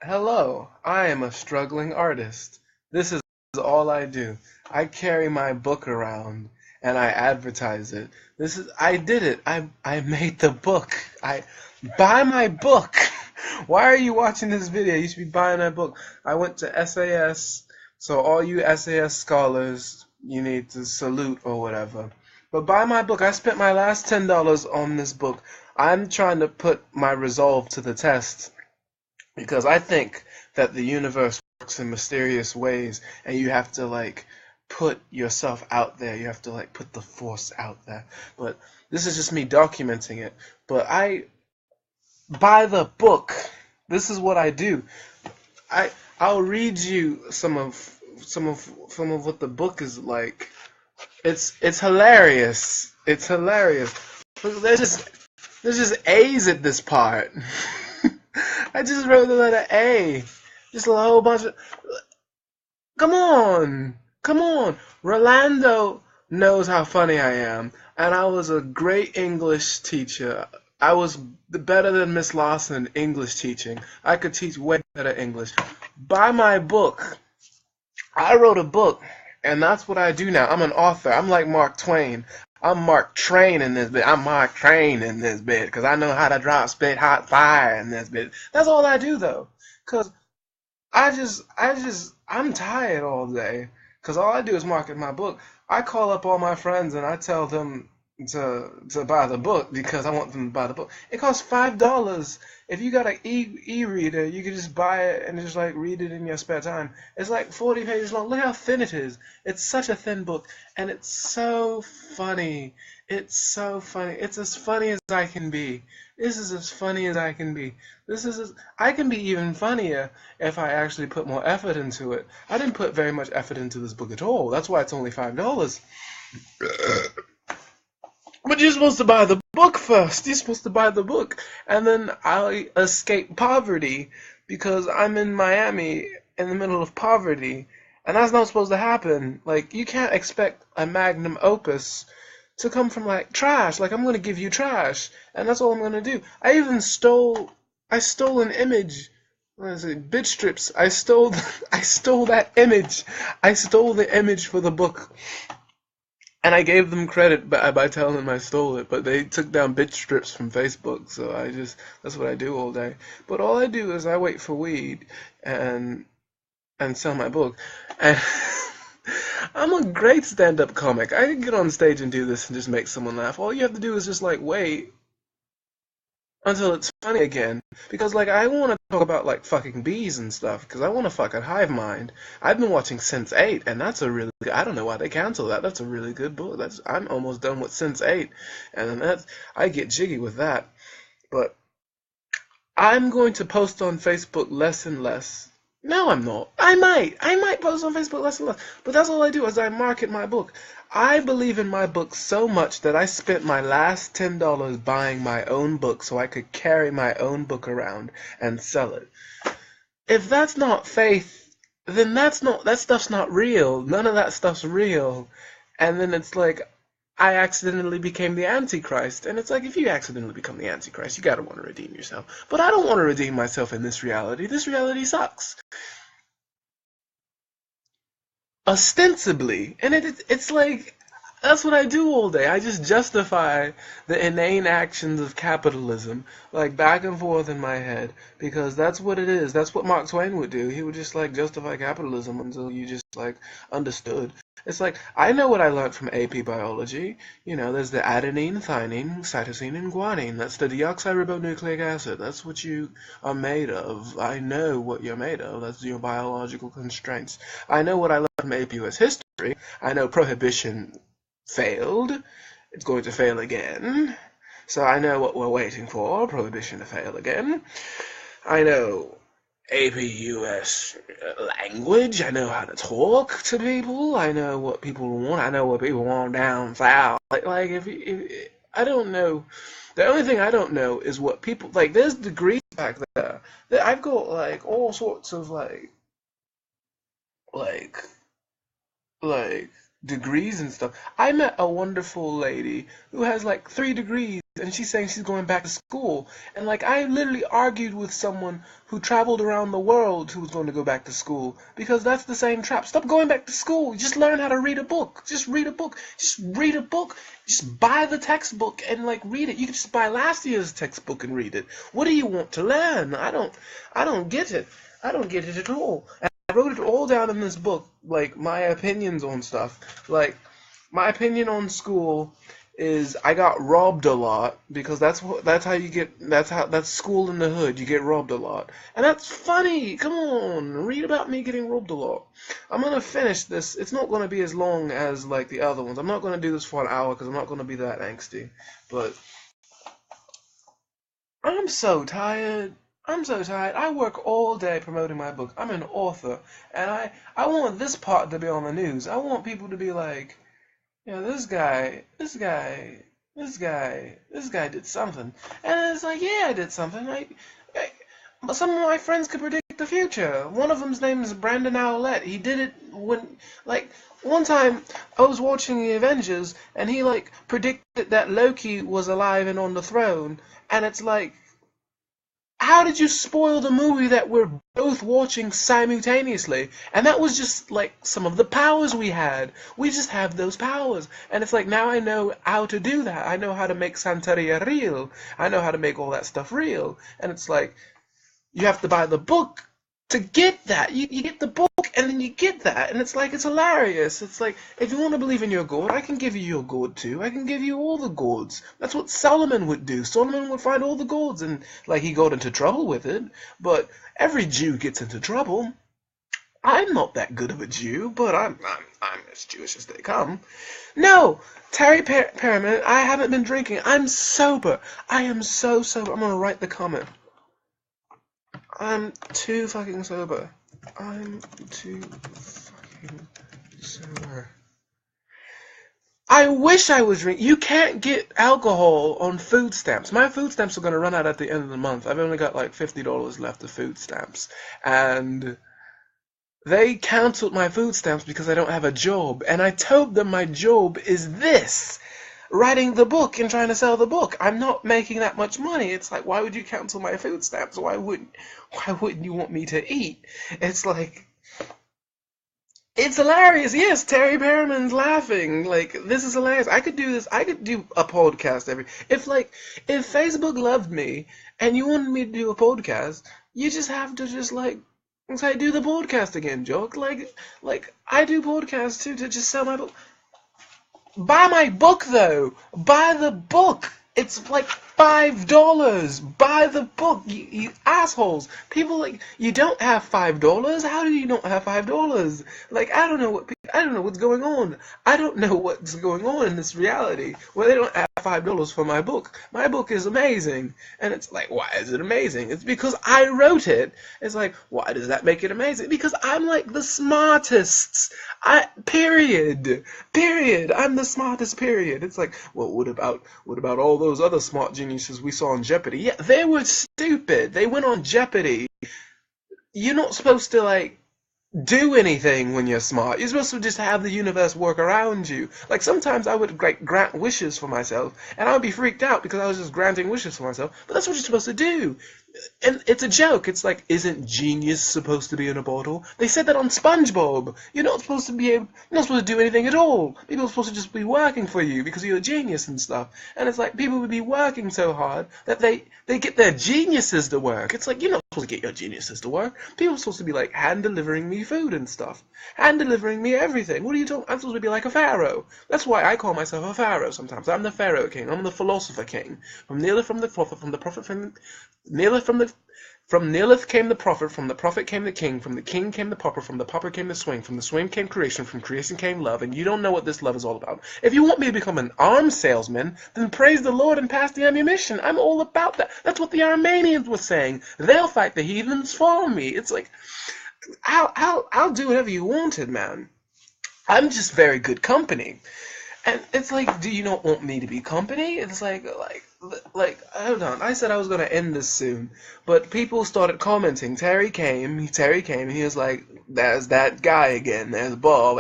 Hello, I am a struggling artist. This is all I do. I carry my book around and I advertise it. I did it. I made the book. I buy my book. Why are you watching this video? You should be buying my book. I went to SAS, so all you SAS scholars, you need to salute or whatever. But buy my book. I spent my last $10 on this book. I'm trying to put my resolve to the test because I think that the universe works in mysterious ways and you have to put yourself out there. You have to put the force out there. But this is just me documenting it. But I buy the book. This is what I do. I'll read you some of what the book is like. It's hilarious. It's hilarious. Look, there's just A's at this part. I just wrote the letter A. Just a whole bunch of. Come on! Come on! Rolando knows how funny I am, and I was a great English teacher. I was better than Miss Lawson in English teaching. I could teach way better English. Buy my book. I wrote a book, and that's what I do now. I'm an author. I'm like Mark Twain. I'm Mark Train in this bit. I'm Mark Train in this bit because I know how to drop spit hot fire in this bit. That's all I do though, because I'm tired all day. Because all I do is market my book. I call up all my friends and I tell them to buy the book because I want them to buy the book. It costs $5. If you got an e-reader, you can just buy it and just read it in your spare time. It's like 40 pages long. Look how thin it is. It's such a thin book and it's so funny. It's so funny. It's as funny as I can be. This is as funny as I can be. I can be even funnier if I actually put more effort into it. I didn't put very much effort into this book at all. That's why it's only $5. But you're supposed to buy the book first. You're supposed to buy the book. And then I'll escape poverty because I'm in Miami in the middle of poverty. And that's not supposed to happen. You can't expect a magnum opus to come from trash. I'm going to give you trash. And that's all I'm going to do. I stole an image. What is it? Bitch strips. I stole that image. I stole the image for the book. And I gave them credit by telling them I stole it, but they took down bitch strips from Facebook, so that's what I do all day. But all I do is I wait for weed and sell my book. And I'm a great stand-up comic. I can get on stage and do this and just make someone laugh. All you have to do is just wait until it's funny again. Because I want to talk about fucking bees and stuff, because I want to fuck a hive mind. I've been watching Sense8, and that's a really good, I don't know why they canceled that. That's a really good book. I'm almost done with Sense8, and then I get jiggy with that. But I'm going to post on Facebook less and less. No, I'm not. I might post on Facebook less and less. But that's all I do is I market my book. I believe in my book so much that I spent my last $10 buying my own book so I could carry my own book around and sell it. If that's not faith, then that stuff's not real. None of that stuff's real. And then it's I accidentally became the Antichrist. And it's if you accidentally become the Antichrist, you gotta want to redeem yourself. But I don't want to redeem myself in this reality. This reality sucks. Ostensibly. And it's that's what I do all day. I just justify the inane actions of capitalism, back and forth in my head, because that's what it is. That's what Mark Twain would do. He would just justify capitalism until you just understood. It's I know what I learned from AP biology. There's the adenine, thymine, cytosine, and guanine. That's the deoxyribonucleic acid. That's what you are made of. I know what you're made of. That's your biological constraints. I know what I learned from AP US history. I know prohibition failed. It's going to fail again. So I know what we're waiting for. Prohibition to fail again. I know APUS language. I know how to talk to people. I know what people want. I know what people want down south. If I don't know. The only thing I don't know is what people there's degrees back there. I've got all sorts of like like degrees and stuff. I met a wonderful lady who has 3 degrees and she's saying she's going back to school. And like I literally argued with someone who traveled around the world who was going to go back to school because that's the same trap. Stop going back to school. Just learn how to read a book. Just read a book. Just read a book. Just buy the textbook and like read it. You can just buy last year's textbook and read it. What do you want to learn? I don't get it. I don't get it at all. And I wrote it all down in this book, like my opinions on stuff. Like my opinion on school is I got robbed a lot because that's school in the hood. You get robbed a lot, and that's funny. Come on, read about me getting robbed a lot. I'm gonna finish this. It's not gonna be as long as like the other ones. I'm not gonna do this for an hour because I'm not gonna be that angsty. But I'm so tired. I'm so tired. I work all day promoting my book. I'm an author, and I want this part to be on the news. I want people to be like, yeah, this guy did something. And it's like, yeah, I did something. But some of my friends could predict the future. One of them's name is Brandon Owlett. He did it when, like, one time I was watching the Avengers, and he, like, predicted that Loki was alive and on the throne. And it's like, how did you spoil the movie that we're both watching simultaneously? And that was just like some of the powers we had. We just have those powers. And it's like now I know how to do that. I know how to make Santeria real. I know how to make all that stuff real. And it's like you have to buy the book to get that. You get the book and then you get that. And it's like it's hilarious. It's like if you want to believe in your God, I can give you your God too. I can give you all the gods. That's what Solomon would do. Solomon would find all the gods and like he got into trouble with it. But every Jew gets into trouble. I'm not that good of a Jew, but I'm as Jewish as they come. No, Terry Perriman, I haven't been drinking. I'm sober. I am so sober. I'm gonna write the comment. I'm too fucking sober. I'm too fucking sober. I wish I was drinking. You can't get alcohol on food stamps. My food stamps are going to run out at the end of the month. I've only got like $50 left of food stamps. And they canceled my food stamps because I don't have a job. And I told them my job is this. Writing the book and trying to sell the book. I'm not making that much money. It's like, why would you cancel my food stamps? Why wouldn't you want me to eat? It's like, it's hilarious. Yes, Terry Perriman's laughing. Like, this is hilarious. I could do this. I could do a podcast if Facebook loved me and you wanted me to do a podcast, you just have to just like say, do the podcast again, joke. Like I do podcasts too to just sell my book. Buy my book, though. Buy the book. It's like $5. Buy the book, you assholes. People like, you don't have $5. How do you not have $5? Like, I don't know what's going on. I don't know what's going on in this reality where they don't have $5 for my book. My book is amazing, and it's like, why is it amazing? It's because I wrote it. It's like, why does that make it amazing? Because I'm like the smartest. Period. I'm the smartest. Period. It's like, well, what about all those other smart geniuses we saw on Jeopardy? Yeah, they were stupid. They went on Jeopardy. You're not supposed to like do anything when you're smart. You're supposed to just have the universe work around you. Like sometimes I would grant wishes for myself, and I would be freaked out because I was just granting wishes for myself. But that's what you're supposed to do. And it's a joke. It's like, isn't genius supposed to be in a bottle? They said that on SpongeBob. You're not supposed to do anything at all. People are supposed to just be working for you because you're a genius and stuff. And it's like people would be working so hard that they get their geniuses to work. It's like, you're not supposed to get your geniuses to work. People are supposed to be like hand delivering me food and stuff. Hand delivering me everything. What are you talking? I'm supposed to be like a pharaoh. That's why I call myself a pharaoh sometimes. I'm the pharaoh king. I'm the philosopher king. From Neelith came the prophet, from the prophet came the king came the pauper came the swing came creation, from creation came love, and you don't know what this love is all about. If you want me to become an arms salesman, then praise the Lord and pass the ammunition. I'm all about that. That's what the Armenians were saying. They'll fight the heathens for me. It's like, I'll do whatever you wanted, man. I'm just very good company. And it's like, do you not want me to be company? It's like, hold on. I said I was going to end this soon, but people started commenting. Terry came, he was like, there's that guy again, there's Bob.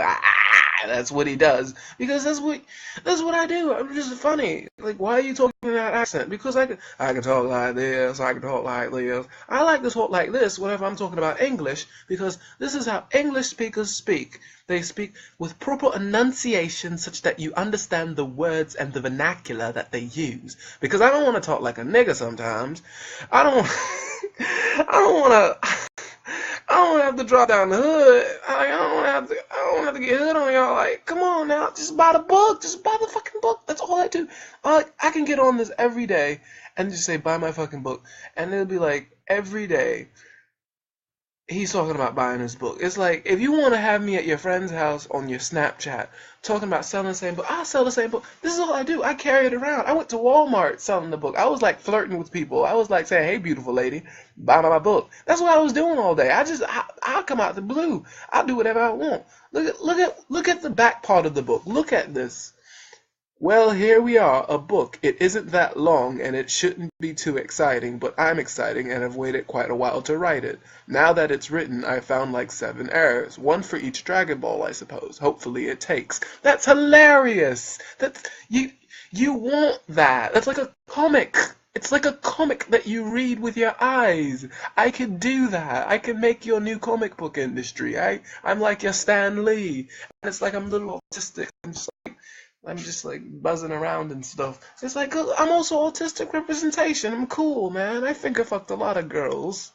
That's what he does. Because that's what I do. I'm just funny. Like, why are you talking in that accent? Because I can talk like this, I can talk like this. I like to talk like this whenever I'm talking about English, because this is how English speakers speak. They speak with proper enunciation such that you understand the words and the vernacular that they use. Because I don't want to talk like a nigga sometimes. I don't I don't want to I don't have to drop down the hood. I don't have to get hood on y'all. Like, come on now, just buy the book. Just buy the fucking book. That's all I do. I can get on this every day and just say, buy my fucking book. And it'll be like, every day, he's talking about buying his book. It's like, if you want to have me at your friend's house on your Snapchat talking about selling the same book, I'll sell the same book. This is all I do. I carry it around. I went to Walmart selling the book. I was like flirting with people. I was like saying, hey, beautiful lady, buy my book. That's what I was doing all day. I'll come out the blue. I'll do whatever I want. Look at the back part of the book. Look at this. Well, here we are, a book. It isn't that long, and it shouldn't be too exciting, but I'm exciting and have waited quite a while to write it. Now that it's written, I found like 7 errors, one for each Dragon Ball, I suppose. Hopefully it takes. That's hilarious! You want that. That's like a comic. It's like a comic that you read with your eyes. I can do that. I can make your new comic book industry. I'm like your Stan Lee. And it's like I'm a little autistic. I'm just like buzzing around and stuff. It's like, I'm also autistic representation. I'm cool, man. I think I fucked a lot of girls.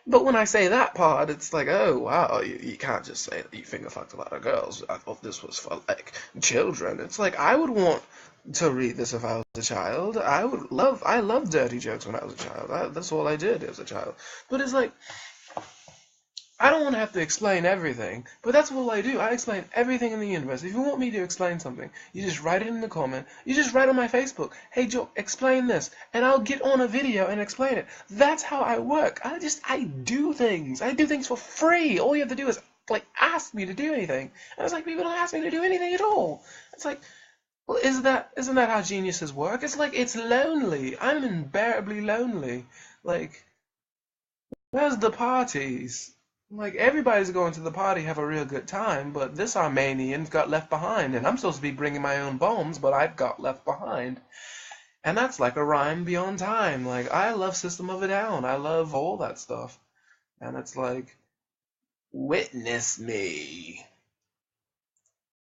But when I say that part, it's like, oh wow, you can't just say that you finger fucked a lot of girls. I thought this was for like children. It's like, I would want to read this if I was a child. I loved dirty jokes when I was a child. That's all I did as a child. But it's like, I don't want to have to explain everything, but that's all I do. I explain everything in the universe. If you want me to explain something, you just write it in the comment. You just write on my Facebook, hey Joe, explain this, and I'll get on a video and explain it. That's how I work. I do things. I do things for free. All you have to do is like ask me to do anything. And it's like, people don't ask me to do anything at all. It's like, well, isn't that how geniuses work? It's like, it's lonely. I'm unbearably lonely. Like, where's the parties? Like, everybody's going to the party, have a real good time, but this Armenian got left behind, and I'm supposed to be bringing my own bombs, but I've got left behind. And that's like a rhyme beyond time. Like, I love System of a Down. I love all that stuff. And it's like, witness me.